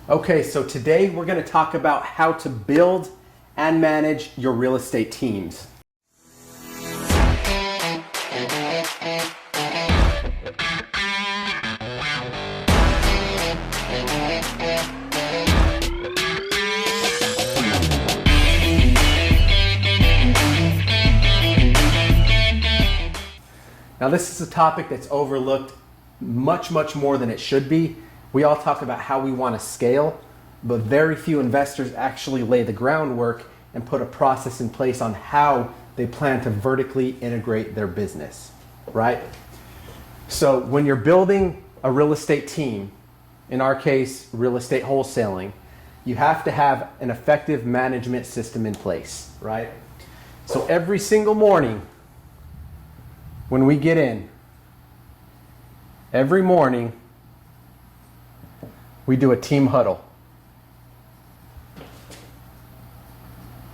Okay, so today we're going to talk about how to build and manage your real estate teams. Now, this is a topic that's overlooked much more than it should be. We all talk about how we want to scale, but very few investors actually lay the groundwork and put a process in place on how they plan to vertically integrate their business, right? So when you're building a real estate team, in our case, real estate wholesaling, you have to have an effective management system in place, right? So every single morning, when we get in, every morning, we do a team huddle.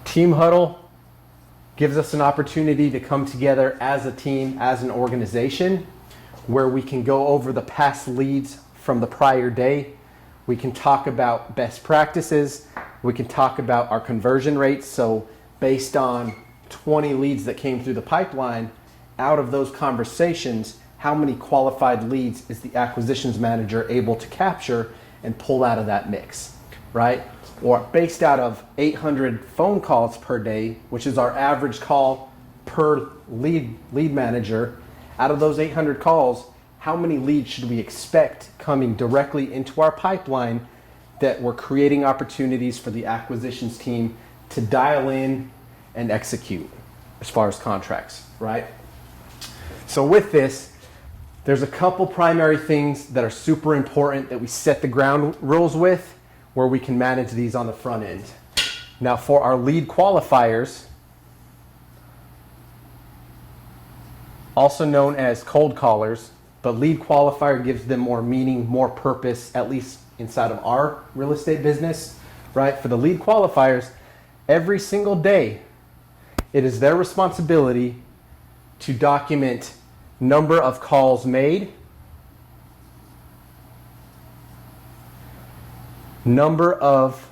Team huddle gives us an opportunity to come together as a team, as an organization, where we can go over the past leads from the prior day. We can talk about best practices. We can talk about our conversion rates. So based on 20 leads that came through the pipeline, out of those conversations, how many qualified leads is the acquisitions manager able to capture and pull out of that mix, right? Or based out of 800 phone calls per day, which is our average call per lead manager, out of those 800 calls, how many leads should we expect coming directly into our pipeline that we're creating opportunities for the acquisitions team to dial in and execute as far as contracts, right? So with this, there's a couple primary things that are super important that we set the ground rules with, where we can manage these on the front end. Now for our lead qualifiers, also known as cold callers, but lead qualifier gives them more meaning, more purpose, at least inside of our real estate business, right? For the lead qualifiers, every single day, it is their responsibility to document number of calls made, number of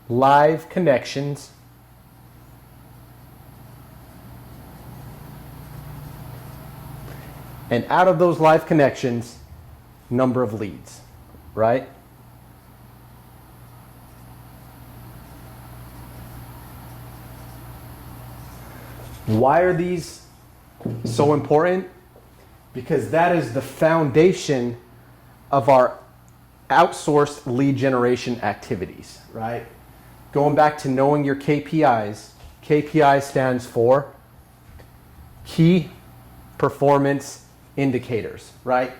live connections, and out of those live connections, number of leads, right? Why are these so important? Because that is the foundation of our outsourced lead generation activities, right? Going back to knowing your KPIs, KPI stands for key performance indicators, right?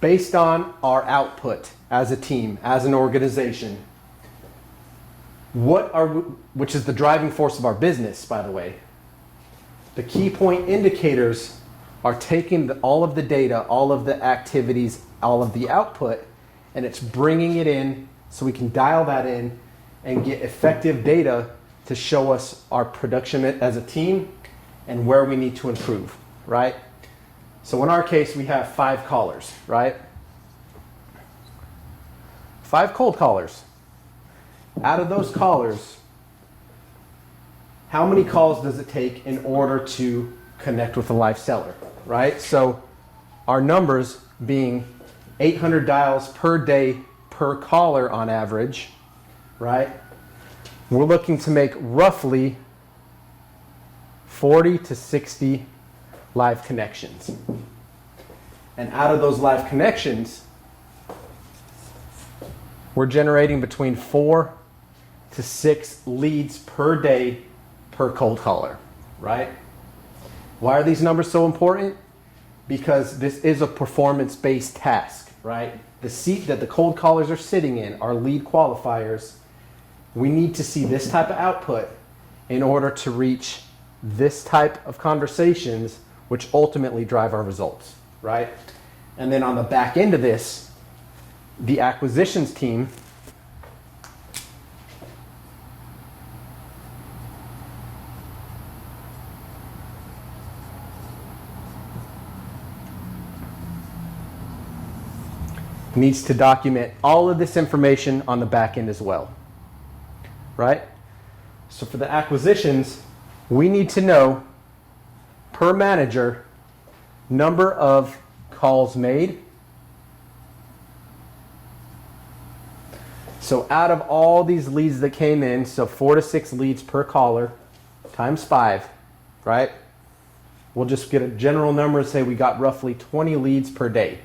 Based on our output as a team, as an organization, which is the driving force of our business, by the way. The key point indicators are taking all of the data, all of the activities, all of the output, and it's bringing it in so we can dial that in and get effective data to show us our production as a team and where we need to improve, right? So in our case, we have 5 callers, right? 5 cold callers. Out of those callers, how many calls does it take in order to connect with a live seller, right? So our numbers being 800 dials per day per caller on average, right? We're looking to make roughly 40 to 60 live connections. And out of those live connections, we're generating between 4 to 6 leads per day per cold caller, right? Why are these numbers so important? Because this is a performance-based task, right? The seat that the cold callers are sitting in, our lead qualifiers, we need to see this type of output in order to reach this type of conversations, which ultimately drive our results, right? And then on the back end of this, the acquisitions team needs to document all of this information on the back end as well, right? So for the acquisitions, we need to know per manager number of calls made. So out of all these leads that came in, so 4 to 6 leads per caller times 5, right? We'll just get a general number and say we got roughly 20 leads per day.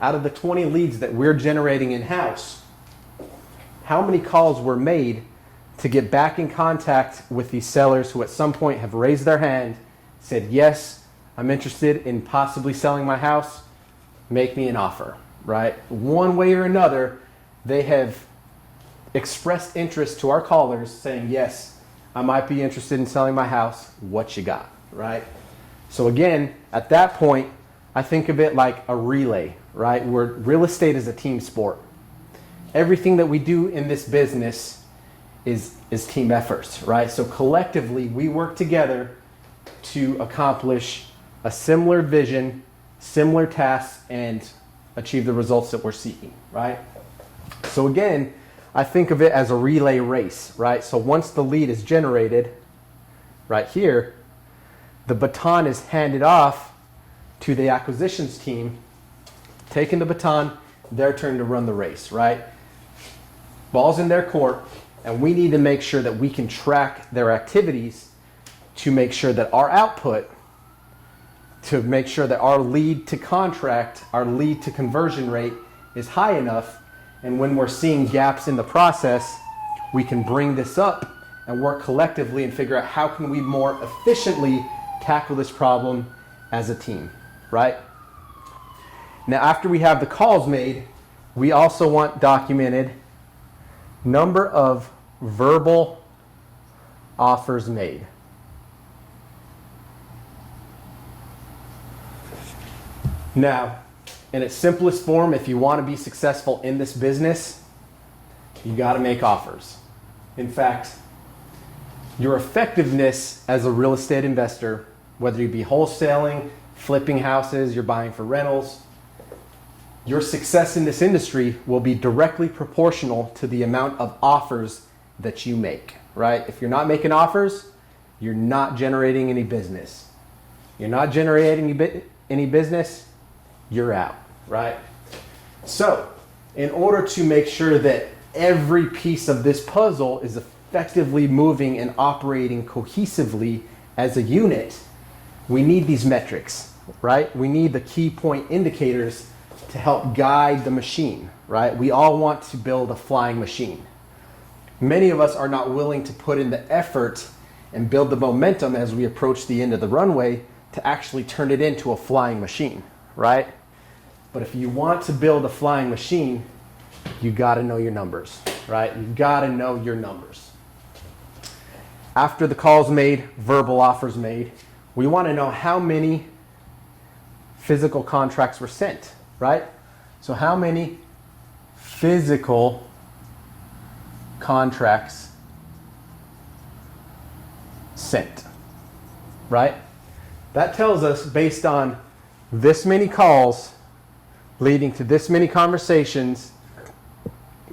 Out of the 20 leads that we're generating in-house, how many calls were made to get back in contact with these sellers who at some point have raised their hand, said, yes, I'm interested in possibly selling my house, make me an offer, right? One way or another, they have expressed interest to our callers saying, yes, I might be interested in selling my house, what you got, right? So again, at that point, I think of it like a relay, right? Where real estate is a team sport. Everything that we do in this business is team efforts, right? So collectively, we work together to accomplish a similar vision, similar tasks, and achieve the results that we're seeking, right? So again, I think of it as a relay race, right? So once the lead is generated, right here, the baton is handed off to the acquisitions team, taking the baton, their turn to run the race, right? Ball's in their court, and we need to make sure that we can track their activities to make sure that our output, to make sure that our lead to contract, our lead to conversion rate is high enough. And when we're seeing gaps in the process, we can bring this up and work collectively and figure out how can we more efficiently tackle this problem as a team, right? Now, after we have the calls made, we also want documented number of verbal offers made. Now, in its simplest form, if you want to be successful in this business, you got to make offers. In fact, your effectiveness as a real estate investor, whether you be wholesaling, flipping houses, you're buying for rentals, your success in this industry will be directly proportional to the amount of offers that you make, right? If you're not making offers, you're not generating any business. You're not generating any business, you're out, right? So, in order to make sure that every piece of this puzzle is effectively moving and operating cohesively as a unit, we need these metrics, right? We need the key point indicators to help guide the machine, right? We all want to build a flying machine. Many of us are not willing to put in the effort and build the momentum as we approach the end of the runway to actually turn it into a flying machine, right? But if you want to build a flying machine, you got to know your numbers, right? You got to know your numbers. After the calls made, verbal offers made, we want to know how many physical contracts were sent, right? So how many physical contracts sent, right? That tells us, based on this many calls leading to this many conversations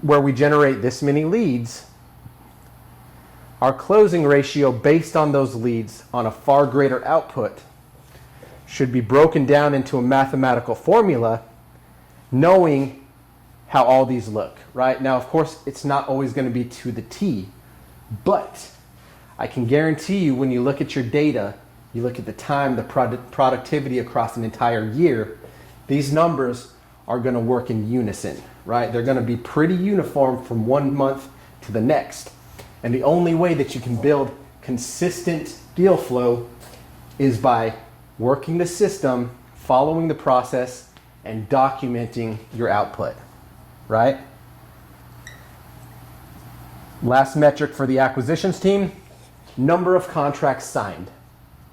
where we generate this many leads, our closing ratio based on those leads on a far greater output should be broken down into a mathematical formula, knowing how all these look, right? Now, of course, it's not always going to be to the T, but I can guarantee you when you look at your data, you look at the time, the productivity across an entire year, these numbers are going to work in unison, right? They're going to be pretty uniform from one month to the next. And the only way that you can build consistent deal flow is by working the system, following the process, and documenting your output, right? Last metric for the acquisitions team, number of contracts signed,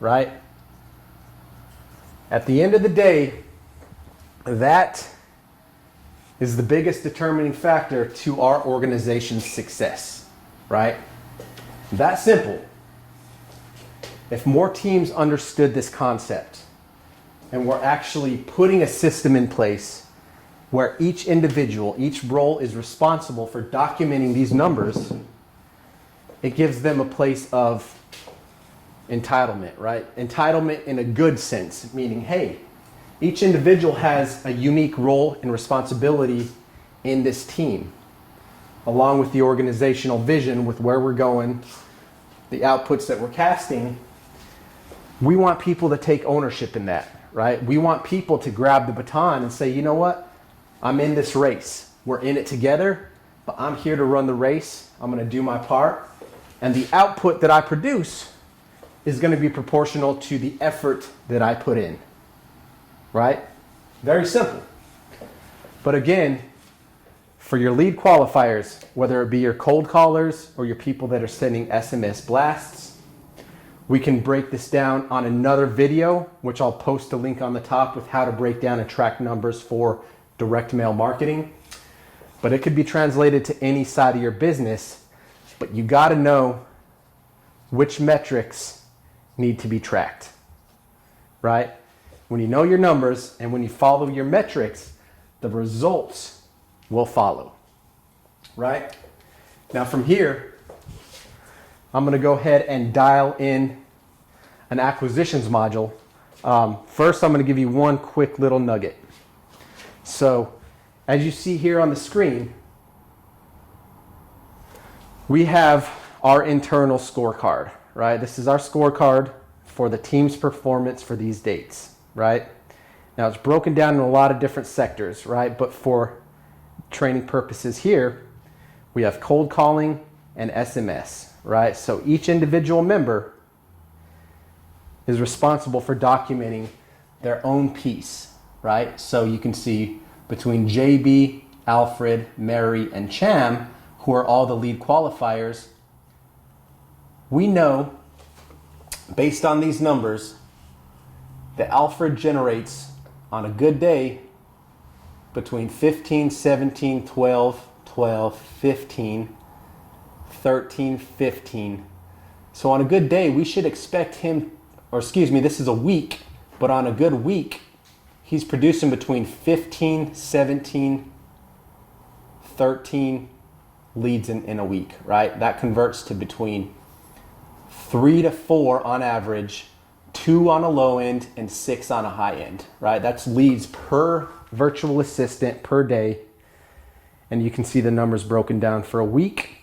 right? At the end of the day, that is the biggest determining factor to our organization's success, right? That simple. If more teams understood this concept and were actually putting a system in place where each individual, each role is responsible for documenting these numbers, it gives them a place of entitlement, right? Entitlement in a good sense, meaning, hey, each individual has a unique role and responsibility in this team, along with the organizational vision with where we're going, the outputs that we're casting. We want people to take ownership in that, right? We want people to grab the baton and say, you know what? I'm in this race. We're in it together, but I'm here to run the race. I'm going to do my part. And the output that I produce is going to be proportional to the effort that I put in, right? Very simple. But again, for your lead qualifiers, whether it be your cold callers or your people that are sending SMS blasts, we can break this down on another video, which I'll post a link on the top with how to break down and track numbers for direct mail marketing. But it could be translated to any side of your business, but you got to know which metrics need to be tracked, right? When you know your numbers and when you follow your metrics, the results will follow, right? Now from here, I'm going to go ahead and dial in an acquisitions module. First, I'm going to give you one quick little nugget. So as you see here on the screen, we have our internal scorecard, right? This is our scorecard for the team's performance for these dates, right? Now it's broken down in a lot of different sectors, right? But for training purposes here, we have cold calling and SMS, right? So each individual member is responsible for documenting their own piece, right? So you can see between JB, Alfred, Mary, and Cham, who are all the lead qualifiers, we know based on these numbers that Alfred generates on a good day between 15, 17, 12, 12, 15, 13, 15. So on a good day, we should expect him, or excuse me, this is a week, but on a good week, he's producing between 15, 17, 13 leads in a week, right? That converts to between 3 to 4 on average, 2 on a low end, and 6 on a high end, right? That's leads per virtual assistant per day. And you can see the numbers broken down for a week.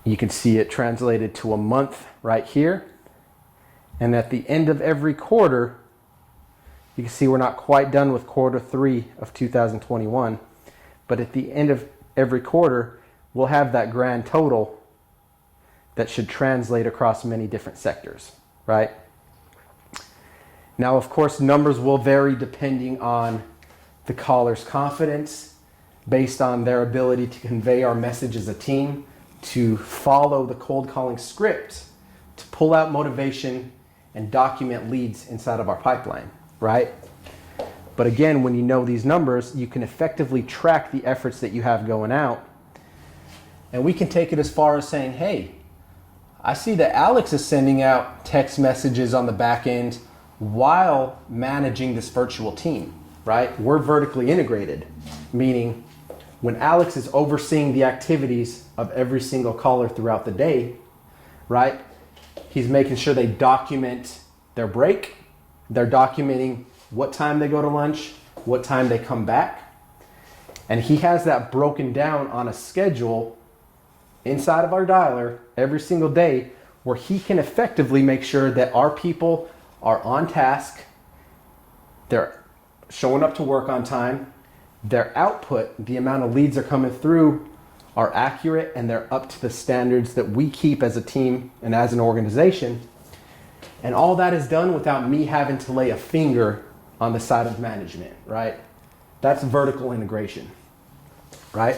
You can see it translated to a month right here. And at the end of every quarter, you can see we're not quite done with quarter 3 of 2021. But at the end of every quarter, we'll have that grand total that should translate across many different sectors, right? Now, of course, numbers will vary depending on the caller's confidence, based on their ability to convey our message as a team, to follow the cold calling script, to pull out motivation and document leads inside of our pipeline, right? But again, when you know these numbers, you can effectively track the efforts that you have going out. And we can take it as far as saying, hey, I see that Alex is sending out text messages on the back end while managing this virtual team, right? We're vertically integrated, meaning when Alex is overseeing the activities of every single caller throughout the day, right? He's making sure they document their break. They're documenting what time they go to lunch, what time they come back. And he has that broken down on a schedule inside of our dialer every single day, where he can effectively make sure that our people are on task, they're showing up to work on time, their output, the amount of leads are coming through, are accurate, and they're up to the standards that we keep as a team and as an organization. And all that is done without me having to lay a finger on the side of management, right? That's vertical integration, right?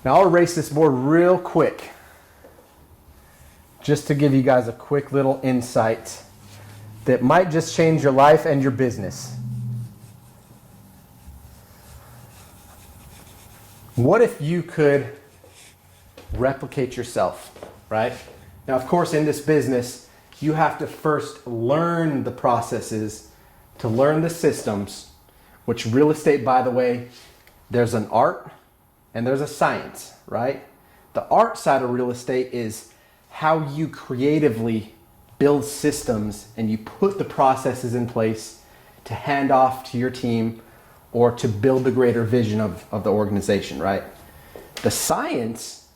Now I'll erase this board real quick, just to give you guys a quick little insight that might just change your life and your business. What if you could replicate yourself, right? Now, of course, in this business, you have to first learn the processes, to learn the systems, which real estate, by the way, there's an art and there's a science, right? The art side of real estate is how you creatively build systems and you put the processes in place to hand off to your team or to build the greater vision of the organization, right? The science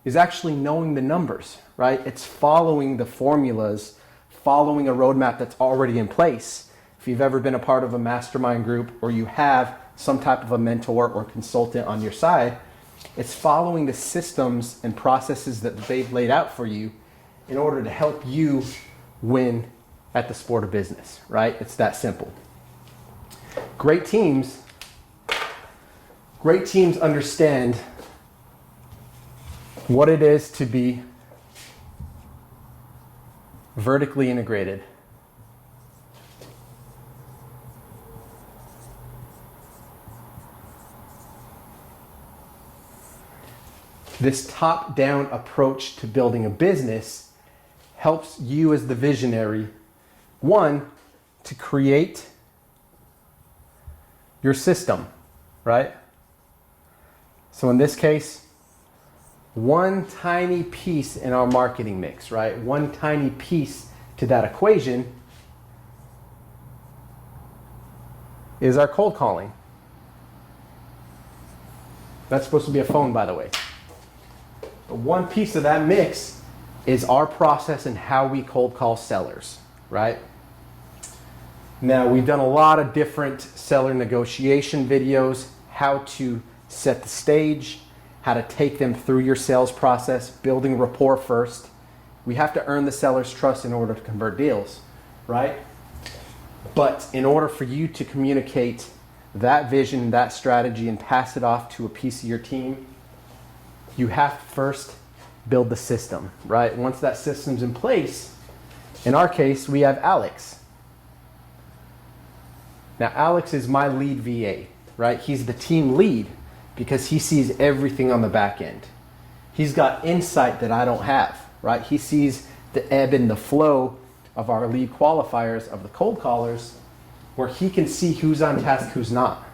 is actually knowing the numbers, right? It's following the formulas, following a roadmap that's already in place. If you've ever been a part of a mastermind group or you have some type of a mentor or consultant on your side, it's following the systems and processes that they've laid out for you in order to help you win at the sport of business, right? It's that simple. Great teams understand what it is to be vertically integrated. This top-down approach to building a business helps you as the visionary, one, to create your system, right? So in this case, one tiny piece in our marketing mix, right? One tiny piece to that equation is our cold calling. That's supposed to be a phone, by the way. But one piece of that mix is our process and how we cold call sellers, right? Now, we've done a lot of different seller negotiation videos, how to set the stage, how to take them through your sales process, building rapport first. We have to earn the seller's trust in order to convert deals, right? But in order for you to communicate that vision, that strategy, and pass it off to a piece of your team, you have to first build the system, right? Once that system's in place, in our case, we have Alex. Now, Alex is my lead VA, right? He's the team lead because he sees everything on the back end. He's got insight that I don't have, right? He sees the ebb and the flow of our lead qualifiers, of the cold callers, where he can see who's on task, who's not.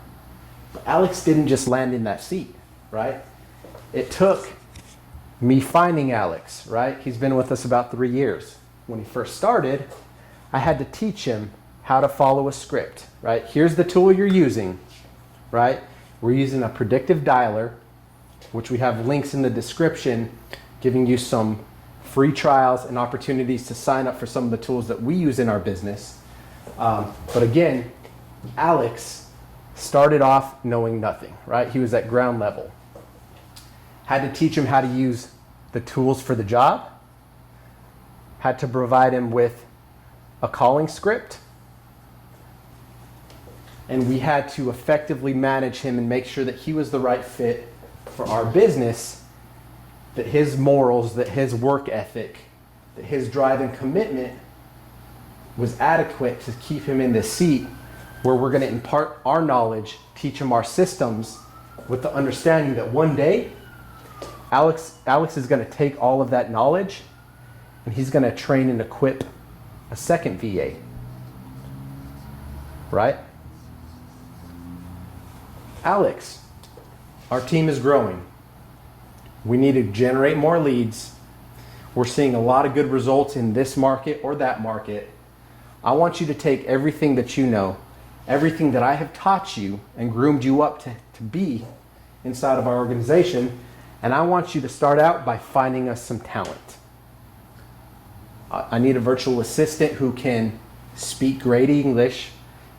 But Alex didn't just land in that seat, right? It took me finding Alex, right? He's been with us about 3 years. When he first started, I had to teach him how to follow a script, right? Here's the tool you're using, right? We're using a predictive dialer, which we have links in the description, giving you some free trials and opportunities to sign up for some of the tools that we use in our business. But again, Alex started off knowing nothing, right? He was at ground level. Had to teach him how to use the tools for the job. Had to provide him with a calling script. And we had to effectively manage him and make sure that he was the right fit for our business, that his morals, that his work ethic, that his drive and commitment was adequate to keep him in this seat where we're going to impart our knowledge, teach him our systems with the understanding that one day Alex is going to take all of that knowledge and he's going to train and equip a second VA, right? Alex, our team is growing. We need to generate more leads. We're seeing a lot of good results in this market or that market. I want you to take everything that you know, everything that I have taught you and groomed you up to be inside of our organization, and I want you to start out by finding us some talent. I need a virtual assistant who can speak great English,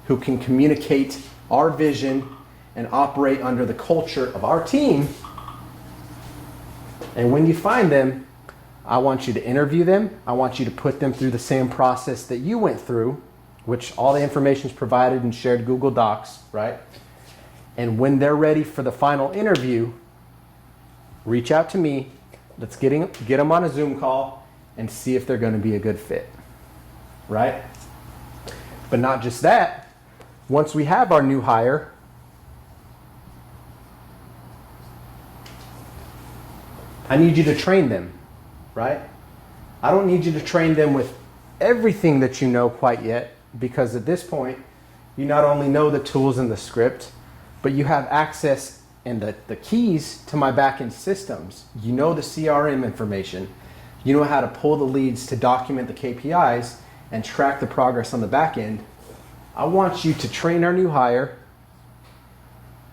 who can communicate our vision and operate under the culture of our team. And when you find them, I want you to interview them. I want you to put them through the same process that you went through, which all the information is provided in shared Google Docs, right? And when they're ready for the final interview, reach out to me. Let's get them on a Zoom call and see if they're going to be a good fit, right? But not just that. Once we have our new hire, I need you to train them, right? I don't need you to train them with everything that you know quite yet, because at this point, you not only know the tools and the script, but you have access and the keys to my back-end systems. You know the CRM information. You know how to pull the leads to document the KPIs and track the progress on the back end. I want you to train our new hire.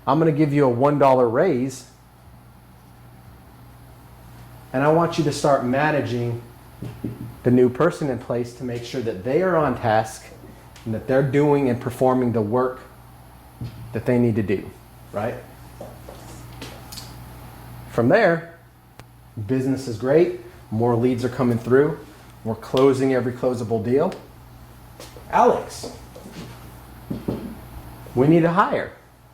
I'm going to give you a $1 raise. And I want you to start managing the new person in place to make sure that they are on task and that they're doing and performing the work that they need to do, right? From there, business is great. More leads are coming through. We're closing every closable deal. Alex, we need a hire.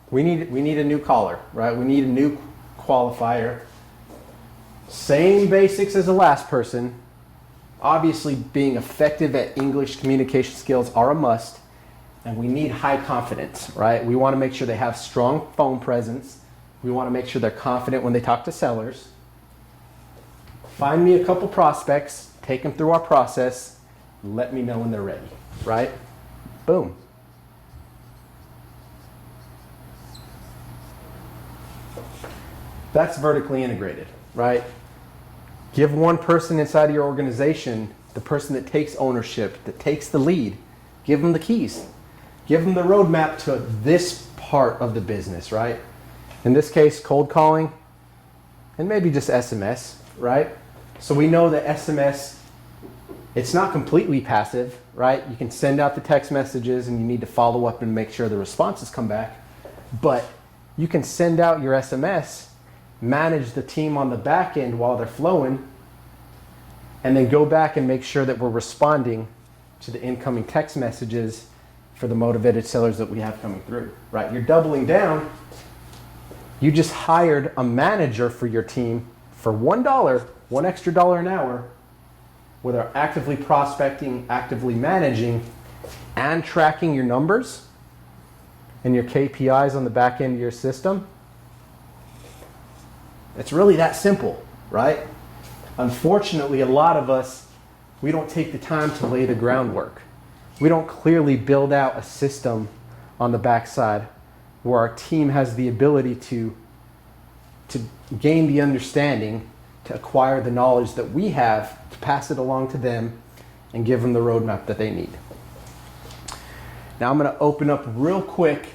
We need a new caller, right? We need a new qualifier. Same basics as the last person. Obviously, being effective at English communication skills are a must, and we need high confidence, right? We want to make sure they have strong phone presence. We want to make sure they're confident when they talk to sellers. Find me a couple prospects, take them through our process, let me know when they're ready, right? Boom. That's vertically integrated, right? Give one person inside of your organization, the person that takes ownership, that takes the lead, give them the keys. Give them the roadmap to this part of the business, right? In this case, cold calling, and maybe just SMS, right? So we know that SMS, it's not completely passive, right? You can send out the text messages and you need to follow up and make sure the responses come back. But you can send out your SMS, manage the team on the back end while they're flowing, and then go back and make sure that we're responding to the incoming text messages for the motivated sellers that we have coming through, right? You're doubling down. You just hired a manager for your team for $1, $1 extra an hour, where they're actively prospecting, actively managing, and tracking your numbers and your KPIs on the back end of your system. It's really that simple, right? Unfortunately, a lot of us, we don't take the time to lay the groundwork. We don't clearly build out a system on the backside where our team has the ability to gain the understanding, to acquire the knowledge that we have, to pass it along to them and give them the roadmap that they need. Now I'm going to open up real quick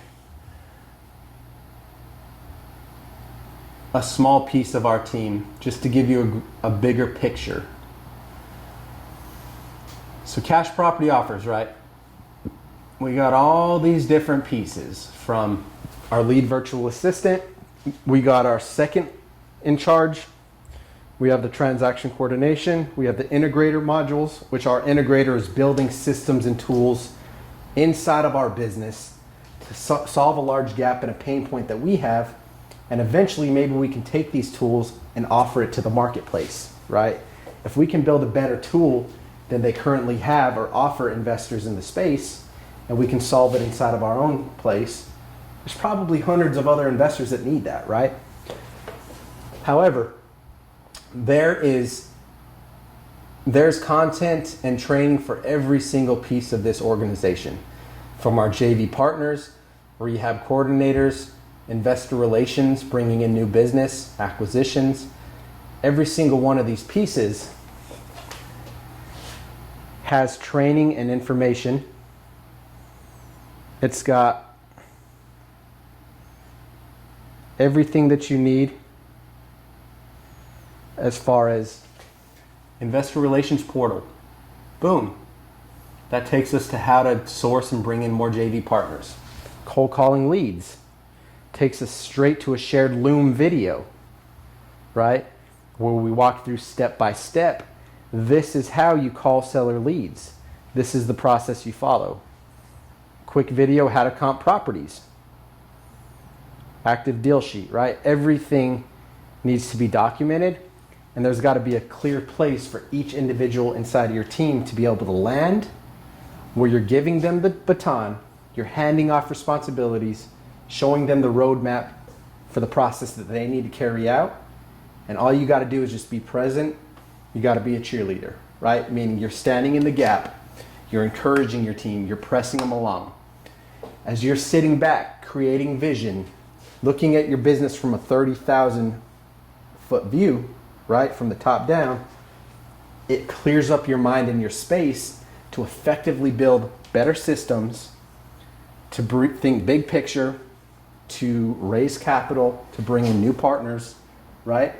a small piece of our team just to give you a bigger picture. So cash property offers, right? We got all these different pieces from our lead virtual assistant. We got our second in charge. We have the transaction coordination. We have the integrator modules, which our integrator is building systems and tools inside of our business to solve a large gap and a pain point that we have. And eventually, maybe we can take these tools and offer it to the marketplace, right? If we can build a better tool than they currently have or offer investors in the space, and we can solve it inside of our own place, there's probably hundreds of other investors that need that, right? However, there's content and training for every single piece of this organization, from our JV partners, rehab coordinators, investor relations, bringing in new business, acquisitions. Every single one of these pieces has training and information. It's got everything that you need as far as investor relations portal. Boom. That takes us to how to source and bring in more JV partners. Cold calling leads takes us straight to a shared Loom video, right? Where we walk through step by step. This is how you call seller leads. This is the process you follow. Quick video, how to comp properties. Active deal sheet, right? Everything needs to be documented, and there's got to be a clear place for each individual inside of your team to be able to land, where you're giving them the baton, you're handing off responsibilities, showing them the roadmap for the process that they need to carry out. And all you got to do is just be present. You got to be a cheerleader, right? Meaning you're standing in the gap, you're encouraging your team, you're pressing them along. as you're sitting back, creating vision, looking at your business from a 30,000 foot view, right, from the top down, it clears up your mind and your space to effectively build better systems, to think big picture, to raise capital, to bring in new partners, right?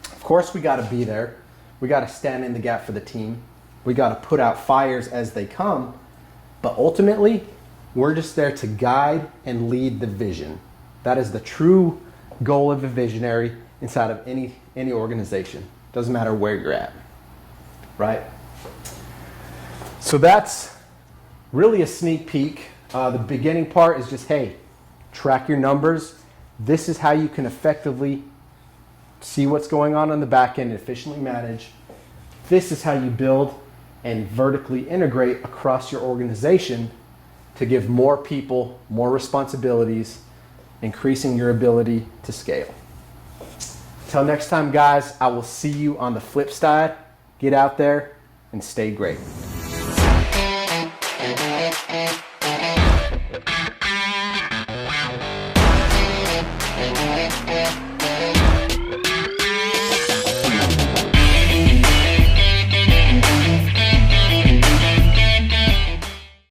Of course, we got to be there. We got to stand in the gap for the team. We got to put out fires as they come. But ultimately, we're just there to guide and lead the vision. That is the true goal of a visionary inside of any organization. Doesn't matter where you're at, right? So that's really a sneak peek. The beginning part is just, hey, track your numbers. This is how you can effectively see what's going on the back end and efficiently manage. This is how you build and vertically integrate across your organization to give more people more responsibilities, increasing your ability to scale. Till next time, guys, I will see you on the flip side. Get out there and stay great.